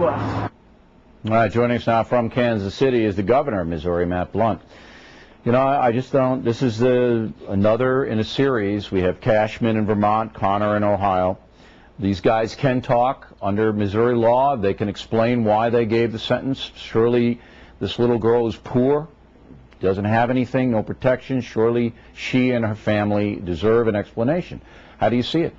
All right, joining us now from Kansas City is the governor of Missouri, Matt Blunt. You know, I just don't, this is another in a series. We have Cashman in Vermont, Connor in Ohio. These guys can talk under Missouri law. They can explain why they gave the sentence. Surely this little girl is poor, doesn't have anything, no protection. Surely she and her family deserve an explanation. How do you see it?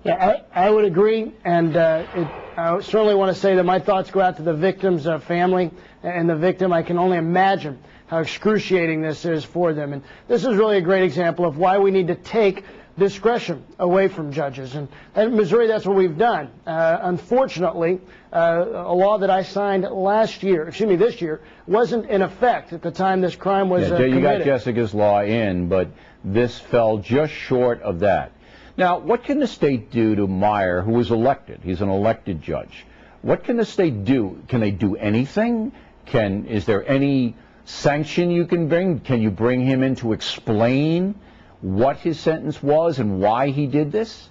Yeah, I would agree, and I certainly want to say that my thoughts go out to the victim's family and the victim. I can only imagine how excruciating this is for them. And this is really a great example of why we need to take discretion away from judges. And in Missouri, that's what we've done. Unfortunately, a law that I signed this year, wasn't in effect at the time this crime was committed. You got Jessica's law in, but this fell just short of that. Now, what can the state do to Meyer, who was elected? He's an elected judge. What can the state do? Can they do anything? Is there any sanction you can bring? Can you bring him in to explain what his sentence was and why he did this?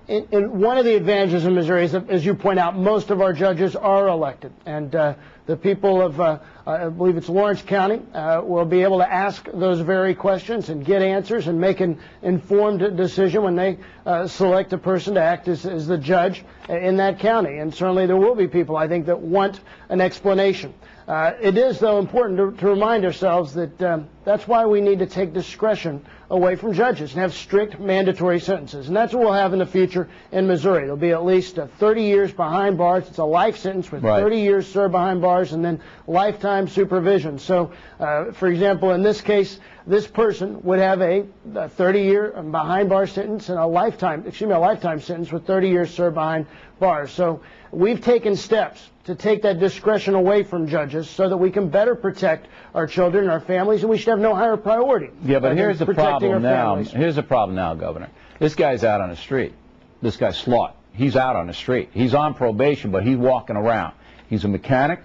And one of the advantages in Missouri is that, as you point out, most of our judges are elected. And the people of, I believe it's Lawrence County, will be able to ask those very questions and get answers and make an informed decision when they select a person to act as the judge in that county. And certainly there will be people, I think, that want an explanation. It is, though, important to remind ourselves that that's why we need to take discretion away from judges and have strict mandatory sentences. And that's what we'll have in the future in Missouri. There'll be at least 30 years behind bars. It's a life sentence with 30 years served behind bars and then lifetime supervision. So, for example, in this case, this person would have a 30-year behind bar sentence and a lifetime sentence with 30 years served behind bars. So we've taken steps to take that discretion away from judges so that we can better protect our children and our families, and we should have no higher priority. Yeah, but here's the problem now. Here's the problem now, Governor. This guy's out on the street. This guy's Slaught. He's out on the street. He's on probation, but he's walking around. He's a mechanic.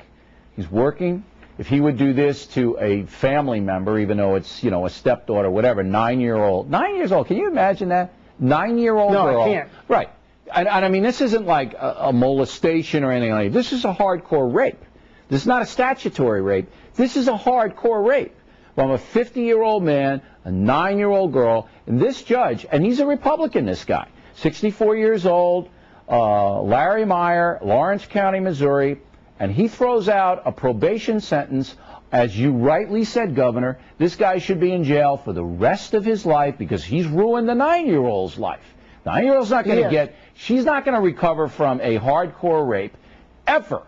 He's working. If he would do this to a family member, even though it's, you know, a stepdaughter, whatever, 9-year-old. 9 years old. Can you imagine that? 9-year-old girl. No, I can't. Right. And I mean, this isn't like a molestation or anything like that. This is a hardcore rape. This is not a statutory rape. This is a hardcore rape from a 50-year-old man, a 9-year-old girl, and this judge, and he's a Republican, this guy, 64 years old, Larry Meyer, Lawrence County, Missouri, and he throws out a probation sentence. As you rightly said, Governor, this guy should be in jail for the rest of his life because he's ruined the 9-year-old's life. 9-year-old's not going to she's not going to recover from a hardcore rape ever,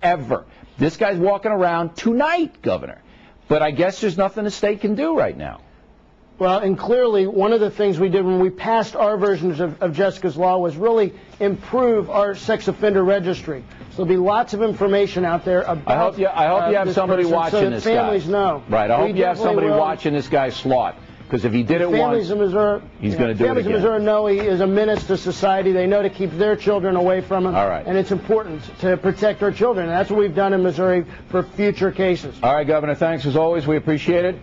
ever. This guy's walking around tonight, Governor. But I guess there's nothing the state can do right now. Well, and clearly one of the things we did when we passed our versions of Jessica's Law was really improve our sex offender registry. So there'll be lots of information out there about I hope you have somebody watching this guy. So families know. Right, I hope you have somebody watching this guy Slaught. Because if he did it once, he's going to do it again. Families in Missouri know he is a menace to society. They know to keep their children away from him. All right. And it's important to protect our children. And that's what we've done in Missouri for future cases. All right, Governor, thanks as always. We appreciate it.